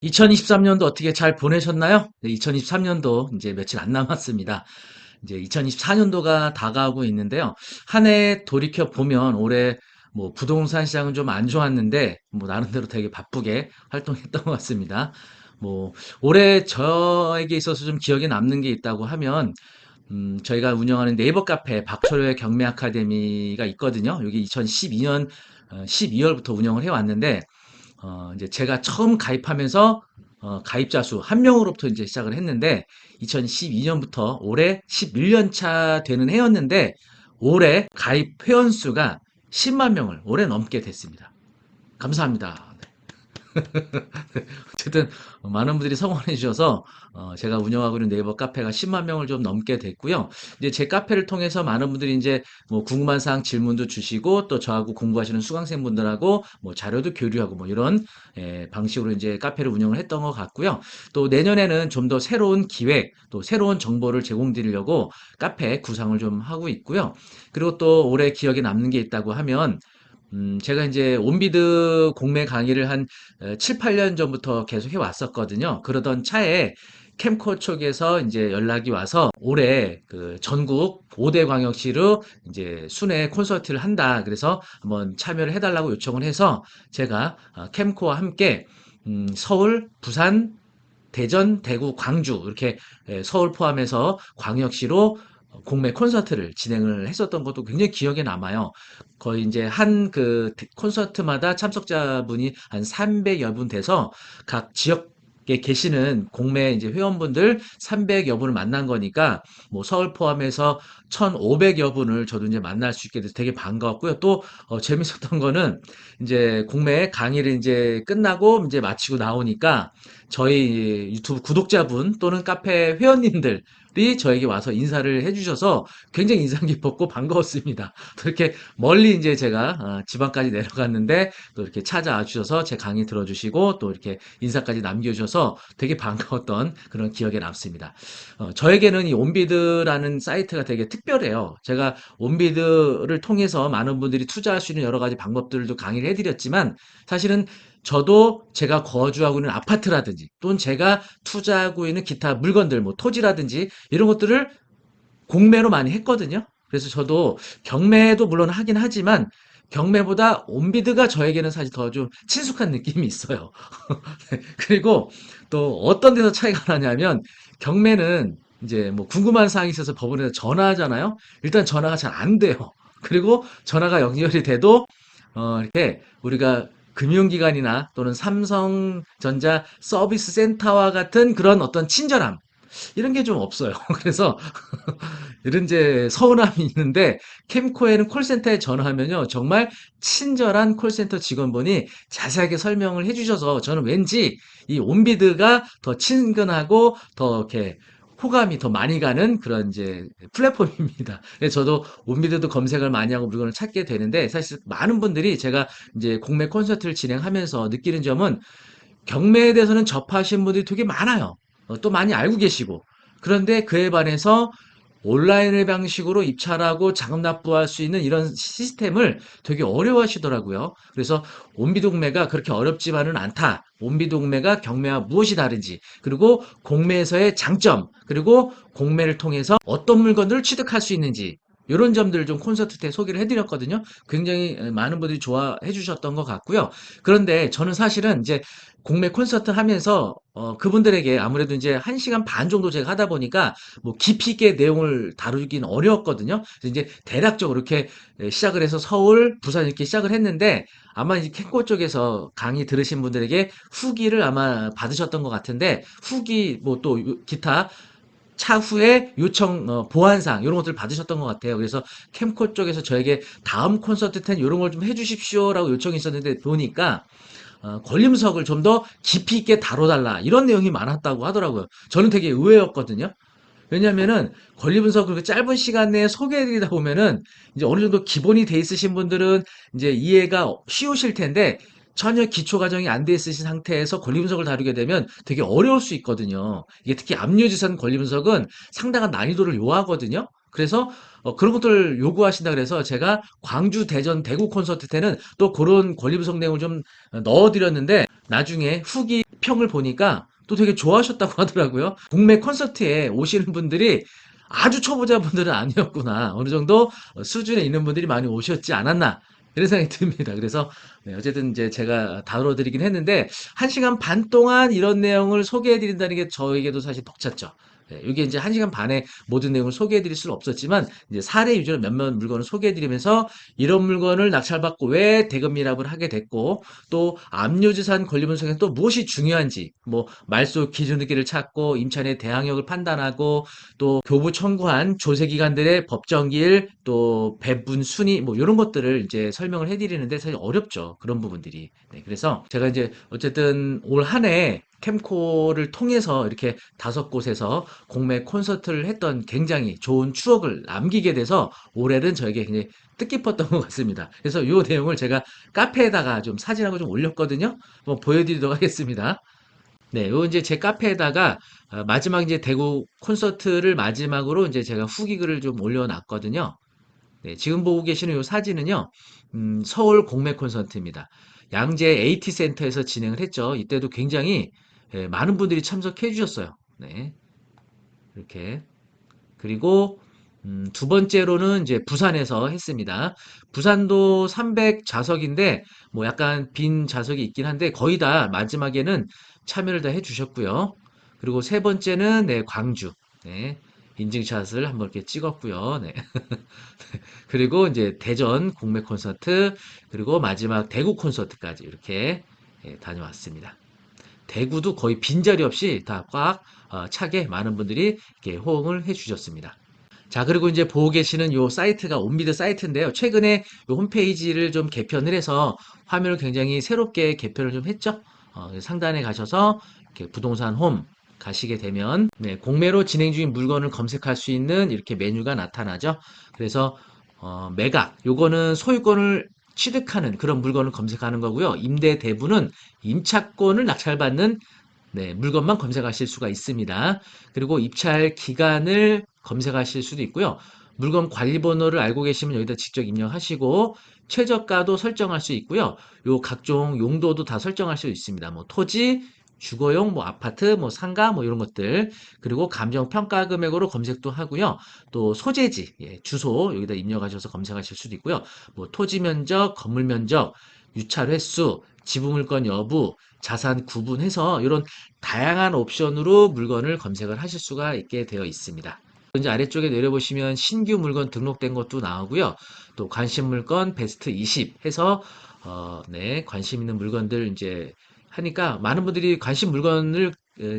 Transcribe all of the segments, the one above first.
2023년도 어떻게 잘 보내셨나요? 네, 2023년도 이제 며칠 안 남았습니다. 이제 2024년도가 다가오고 있는데요. 한 해 돌이켜 보면 올해 뭐 부동산 시장은 좀 안 좋았는데 뭐 나름대로 되게 바쁘게 활동했던 것 같습니다. 뭐 올해 저에게 있어서 좀 기억에 남는 게 있다고 하면 저희가 운영하는 네이버 카페 박철호의 경매 아카데미가 있거든요. 여기 2012년 12월부터 운영을 해왔는데 이제 제가 처음 가입하면서 가입자 수 한 명으로부터 이제 시작을 했는데 2012년부터 올해 11년 차 되는 해였는데 올해 가입 회원 수가 10만 명을 올해 넘게 됐습니다. 감사합니다. 어쨌든 많은 분들이 성원해 주셔서 제가 운영하고 있는 네이버 카페가 10만 명을 좀 넘게 됐고요. 이제 제 카페를 통해서 많은 분들이 이제 뭐 궁금한 사항 질문도 주시고 또 저하고 공부하시는 수강생분들하고 뭐 자료도 교류하고 뭐 이런 방식으로 이제 카페를 운영을 했던 것 같고요. 또 내년에는 좀 더 새로운 기획 또 새로운 정보를 제공드리려고 카페 구상을 좀 하고 있고요. 그리고 또 올해 기억에 남는 게 있다고 하면 제가 이제 온비드 공매 강의를 한 7, 8년 전부터 계속 해왔었거든요. 그러던 차에 캠코 쪽에서 이제 연락이 와서 올해 그 전국 5대 광역시로 이제 순회 콘서트를 한다. 그래서 한번 참여를 해달라고 요청을 해서 제가 캠코와 함께 서울, 부산, 대전, 대구, 광주 이렇게 서울 포함해서 광역시로 공매 콘서트를 진행을 했었던 것도 굉장히 기억에 남아요. 거의 이제 한 그 콘서트마다 참석자분이 한 300여 분 돼서 각 지역에 계시는 공매 이제 회원분들 300여 분을 만난 거니까 뭐 서울 포함해서 1,500여 분을 저도 이제 만날 수 있게 돼서 되게 반가웠고요. 또 재밌었던 거는 이제 공매 강의를 이제 끝나고 이제 마치고 나오니까 저희 유튜브 구독자분 또는 카페 회원님들이 저에게 와서 인사를 해주셔서 굉장히 인상 깊었고 반가웠습니다. 또 이렇게 멀리 이제 제가 지방까지 내려갔는데 또 이렇게 찾아와 주셔서 제 강의 들어주시고 또 이렇게 인사까지 남겨주셔서 되게 반가웠던 그런 기억에 남습니다. 저에게는 이 온비드라는 사이트가 되게 특별해요. 제가 온비드를 통해서 많은 분들이 투자할 수 있는 여러 가지 방법들도 강의를 해드렸지만 사실은 저도 제가 거주하고 있는 아파트라든지 또는 제가 투자하고 있는 기타 물건들, 뭐 토지라든지 이런 것들을 공매로 많이 했거든요. 그래서 저도 경매도 물론 하긴 하지만 경매보다 온비드가 저에게는 사실 더 좀 친숙한 느낌이 있어요. 그리고 또 어떤 데서 차이가 나냐면 경매는 이제 뭐 궁금한 사항이 있어서 법원에서 전화하잖아요. 일단 전화가 잘 안 돼요. 그리고 전화가 연결이 돼도 이렇게 우리가 금융기관이나 또는 삼성전자 서비스 센터와 같은 그런 어떤 친절함 이런 게 좀 없어요. 그래서 이런 이제 서운함이 있는데 캠코에는 콜센터에 전화하면요 정말 친절한 콜센터 직원분이 자세하게 설명을 해주셔서 저는 왠지 이 온비드가 더 친근하고 더 이렇게 호감이 더 많이 가는 그런 이제 플랫폼입니다. 그래서 저도 온비드도 검색을 많이 하고 물건을 찾게 되는데 사실 많은 분들이 제가 이제 공매 콘서트를 진행하면서 느끼는 점은 경매에 대해서는 접하신 분들이 되게 많아요. 또 많이 알고 계시고. 그런데 그에 반해서 온라인의 방식으로 입찰하고 자금 납부할 수 있는 이런 시스템을 되게 어려워하시더라고요. 그래서 온비동매가 그렇게 어렵지만은 않다. 온비동매가 경매와 무엇이 다른지, 그리고 공매에서의 장점, 그리고 공매를 통해서 어떤 물건들을 취득할 수 있는지, 이런 점들을 좀 콘서트 때 소개를 해드렸거든요. 굉장히 많은 분들이 좋아해 주셨던 것 같고요. 그런데 저는 사실은 이제 공매 콘서트 하면서 그분들에게 아무래도 이제 1시간 반 정도 제가 하다 보니까 뭐 깊이 있게 내용을 다루긴 어려웠거든요. 그래서 이제 대략적으로 이렇게 시작을 해서 서울, 부산 이렇게 시작을 했는데 아마 이제 캠코 쪽에서 강의 들으신 분들에게 후기를 아마 받으셨던 것 같은데 후기 뭐 또 기타 차후에 요청 보완사항 이런 것들을 받으셨던 것 같아요. 그래서 캠코 쪽에서 저에게 다음 콘서트 땐 이런 걸 좀 해주십시오라고 요청이 있었는데 보니까 권리분석을 좀 더 깊이 있게 다뤄달라 이런 내용이 많았다고 하더라고요. 저는 되게 의외였거든요. 왜냐면은 권리 분석을 그렇게 짧은 시간 내에 소개해드리다 보면은 이제 어느 정도 기본이 돼 있으신 분들은 이제 이해가 쉬우실 텐데 전혀 기초 과정이 안 돼 있으신 상태에서 권리 분석을 다루게 되면 되게 어려울 수 있거든요. 이게 특히 압류지선 권리 분석은 상당한 난이도를 요하거든요. 그래서 그런 것들을 요구하신다 그래서 제가 광주, 대전, 대구 콘서트 때는 또 그런 권리 분석 내용을 좀 넣어드렸는데 나중에 후기 평을 보니까 또 되게 좋아하셨다고 하더라고요. 국내 콘서트에 오시는 분들이 아주 초보자분들은 아니었구나. 어느 정도 수준에 있는 분들이 많이 오셨지 않았나. 이런 생각이 듭니다. 그래서 네, 어쨌든 이제 제가 다뤄드리긴 했는데 1시간 반 동안 이런 내용을 소개해드린다는 게 저에게도 사실 벅찼죠. 네, 이게 이제 1시간 반에 모든 내용을 소개해드릴 수는 없었지만 이제 사례 위주로 몇몇 물건을 소개해드리면서 이런 물건을 낙찰받고 왜 대금 미납을 하게 됐고 또 압류지산 권리분석에서 또 무엇이 중요한지 뭐 말소 기준기를 찾고 임차인의 대항력을 판단하고 또 교부 청구한 조세기관들의 법정기일 또 배분 순위 뭐 이런 것들을 이제 설명을 해드리는데 사실 어렵죠. 그런 부분들이. 네, 그래서 제가 이제 어쨌든 올 한 해 캠코를 통해서 이렇게 5곳에서 공매 콘서트를 했던 굉장히 좋은 추억을 남기게 돼서 올해는 저에게 굉장히 뜻깊었던 것 같습니다. 그래서 이 내용을 제가 카페에다가 좀 사진하고 좀 올렸거든요. 한번 보여드리도록 하겠습니다. 네, 요 이제 제 카페에다가 마지막 이제 대구 콘서트를 마지막으로 이제 제가 후기 글을 좀 올려놨거든요. 네, 지금 보고 계시는 요 사진은요, 서울 공매 콘서트입니다. 양재 AT 센터에서 진행을 했죠. 이때도 굉장히 많은 분들이 참석해 주셨어요. 네, 이렇게. 그리고 두 번째로는 이제 부산에서 했습니다. 부산도 300좌석인데 뭐 약간 빈 좌석이 있긴 한데 거의 다 마지막에는 참여를 다 해주셨고요. 그리고 세 번째는 네, 광주. 네, 인증샷을 한번 이렇게 찍었고요. 네. 그리고 이제 대전 공매 콘서트 그리고 마지막 대구 콘서트까지 이렇게 다녀왔습니다. 대구도 거의 빈자리 없이 다 꽉 차게 많은 분들이 이렇게 호응을 해주셨습니다. 자, 그리고 이제 보고 계시는 요 사이트가 온비드 사이트인데요. 최근에 요 홈페이지를 좀 개편을 해서 화면을 굉장히 새롭게 개편을 좀 했죠. 상단에 가셔서 이렇게 부동산 홈 가시게 되면 네, 공매로 진행 중인 물건을 검색할 수 있는 이렇게 메뉴가 나타나죠. 그래서 매각 요거는 소유권을 취득하는 그런 물건을 검색하는 거고요. 임대 대부는 임차권을 낙찰받는 네, 물건만 검색하실 수가 있습니다. 그리고 입찰 기간을 검색하실 수도 있고요. 물건 관리 번호를 알고 계시면 여기다 직접 입력하시고 최저가도 설정할 수 있고요. 요 각종 용도도 다 설정할 수 있습니다. 뭐 토지, 주거용, 뭐 아파트, 뭐 상가, 뭐 이런 것들. 그리고 감정 평가 금액으로 검색도 하고요. 또 소재지, 예, 주소 여기다 입력하셔서 검색하실 수도 있고요. 뭐 토지 면적, 건물 면적, 유찰 횟수, 지분 물건 여부, 자산 구분해서 이런 다양한 옵션으로 물건을 검색을 하실 수가 있게 되어 있습니다. 이제 아래쪽에 내려보시면 신규 물건 등록된 것도 나오고요. 또 관심 물건 베스트 20 해서 네, 관심 있는 물건들 이제 하니까 많은 분들이 관심 물건을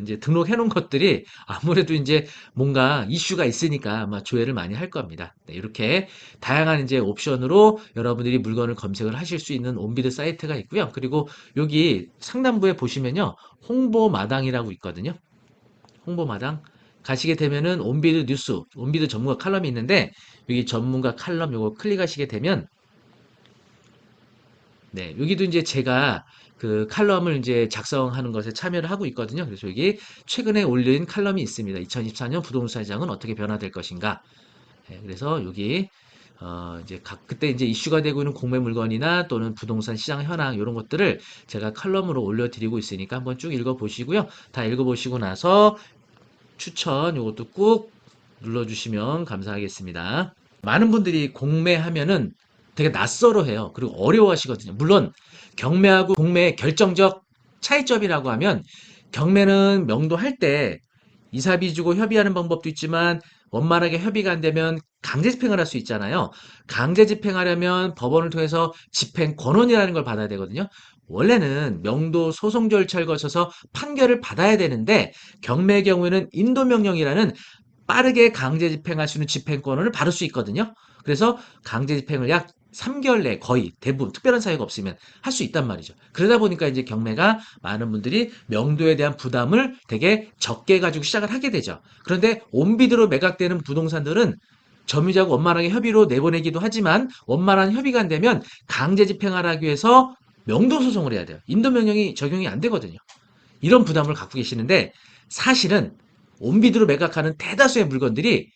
이제 등록해 놓은 것들이 아무래도 이제 뭔가 이슈가 있으니까 아마 조회를 많이 할 겁니다. 네, 이렇게 다양한 이제 옵션으로 여러분들이 물건을 검색을 하실 수 있는 온비드 사이트가 있고요. 그리고 여기 상단부에 보시면요. 홍보 마당이라고 있거든요. 홍보 마당 가시게 되면은 온비드 뉴스, 온비드 전문가 칼럼이 있는데 여기 전문가 칼럼 요거 클릭하시게 되면 네, 여기도 이제 제가 그 칼럼을 이제 작성하는 것에 참여를 하고 있거든요. 그래서 여기 최근에 올린 칼럼이 있습니다. 2024년 부동산 시장은 어떻게 변화될 것인가. 네, 그래서 여기 이제 그때 이제 이슈가 되고 있는 공매 물건이나 또는 부동산 시장 현황 이런 것들을 제가 칼럼으로 올려드리고 있으니까 한번 쭉 읽어보시고요. 다 읽어보시고 나서 추천 요것도 꾹 눌러주시면 감사하겠습니다. 많은 분들이 공매하면은 되게 낯설어 해요. 그리고 어려워하시거든요. 물론 경매하고 공매의 결정적 차이점이라고 하면 경매는 명도할 때 이사비 주고 협의하는 방법도 있지만 원만하게 협의가 안 되면 강제 집행을 할 수 있잖아요. 강제 집행하려면 법원을 통해서 집행 권원이라는 걸 받아야 되거든요. 원래는 명도 소송 절차를 거쳐서 판결을 받아야 되는데 경매의 경우에는 인도명령이라는 빠르게 강제 집행할 수 있는 집행권을 받을 수 있거든요. 그래서 강제 집행을 약 3개월 내 거의 대부분 특별한 사유가 없으면 할 수 있단 말이죠. 그러다 보니까 이제 경매가 많은 분들이 명도에 대한 부담을 되게 적게 가지고 시작을 하게 되죠. 그런데 온비드로 매각되는 부동산들은 점유자하고 원만하게 협의로 내보내기도 하지만 원만한 협의가 안 되면 강제 집행을 하기 위해서 명도 소송을 해야 돼요. 인도명령이 적용이 안 되거든요. 이런 부담을 갖고 계시는데 사실은 온비드로 매각하는 대다수의 물건들이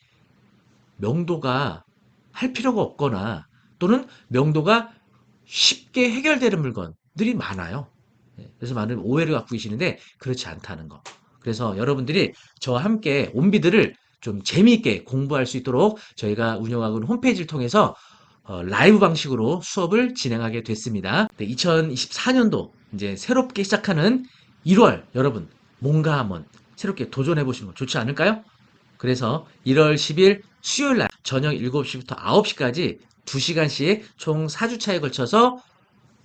명도가 할 필요가 없거나 또는 명도가 쉽게 해결되는 물건들이 많아요. 그래서 많은 오해를 갖고 계시는데 그렇지 않다는 거. 그래서 여러분들이 저와 함께 온비드를 좀 재미있게 공부할 수 있도록 저희가 운영하고 있는 홈페이지를 통해서 라이브 방식으로 수업을 진행하게 됐습니다. 네, 2024년도 이제 새롭게 시작하는 1월 여러분 뭔가 한번 새롭게 도전해 보시는 거 좋지 않을까요? 그래서 1월 10일 수요일 날 저녁 7시부터 9시까지 2시간씩 총 4주차에 걸쳐서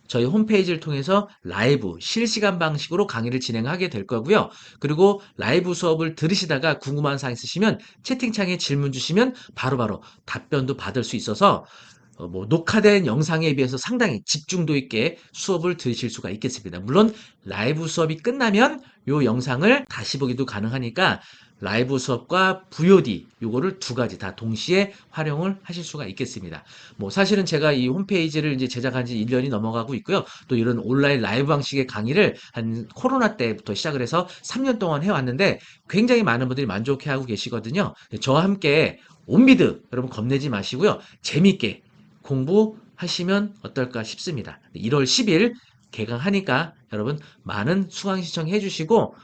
저희 홈페이지를 통해서 라이브 실시간 방식으로 강의를 진행하게 될 거고요. 그리고 라이브 수업을 들으시다가 궁금한 사항 있으시면 채팅창에 질문 주시면 바로바로 답변도 받을 수 있어서 뭐 녹화된 영상에 비해서 상당히 집중도 있게 수업을 들으실 수가 있겠습니다. 물론 라이브 수업이 끝나면 요 영상을 다시 보기도 가능하니까 라이브 수업과 VOD 요거를 두 가지 다 동시에 활용을 하실 수가 있겠습니다. 뭐 사실은 제가 이 홈페이지를 이제 제작한 지 1년이 넘어가고 있고요. 또 이런 온라인 라이브 방식의 강의를 한 코로나 때부터 시작을 해서 3년 동안 해왔는데 굉장히 많은 분들이 만족해하고 계시거든요. 저와 함께 온비드 여러분 겁내지 마시고요. 재밌게 공부하시면 어떨까 싶습니다. 1월 10일 개강하니까 여러분 많은 수강 신청해 주시고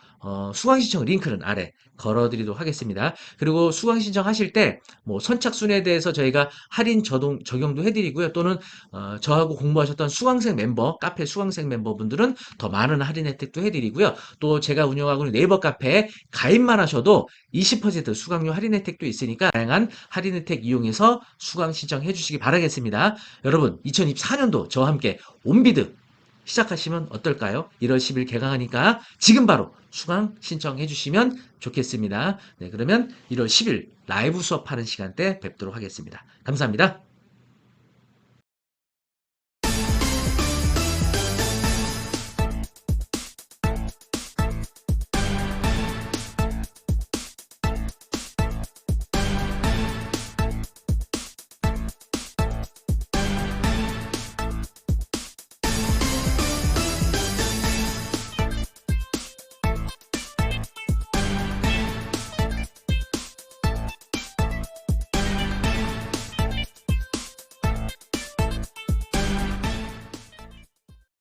수강 신청 링크는 아래 걸어드리도록 하겠습니다. 그리고 수강 신청하실 때 뭐 선착순에 대해서 저희가 할인 적용도 해드리고요. 또는 저하고 공부하셨던 수강생 멤버, 카페 수강생 멤버분들은 더 많은 할인 혜택도 해드리고요. 또 제가 운영하고 있는 네이버 카페에 가입만 하셔도 20% 수강료 할인 혜택도 있으니까 다양한 할인 혜택 이용해서 수강 신청해 주시기 바라겠습니다. 여러분 2024년도 저와 함께 온비드 시작하시면 어떨까요? 1월 10일 개강하니까 지금 바로 수강 신청해 주시면 좋겠습니다. 네, 그러면 1월 10일 라이브 수업하는 시간대 뵙도록 하겠습니다. 감사합니다.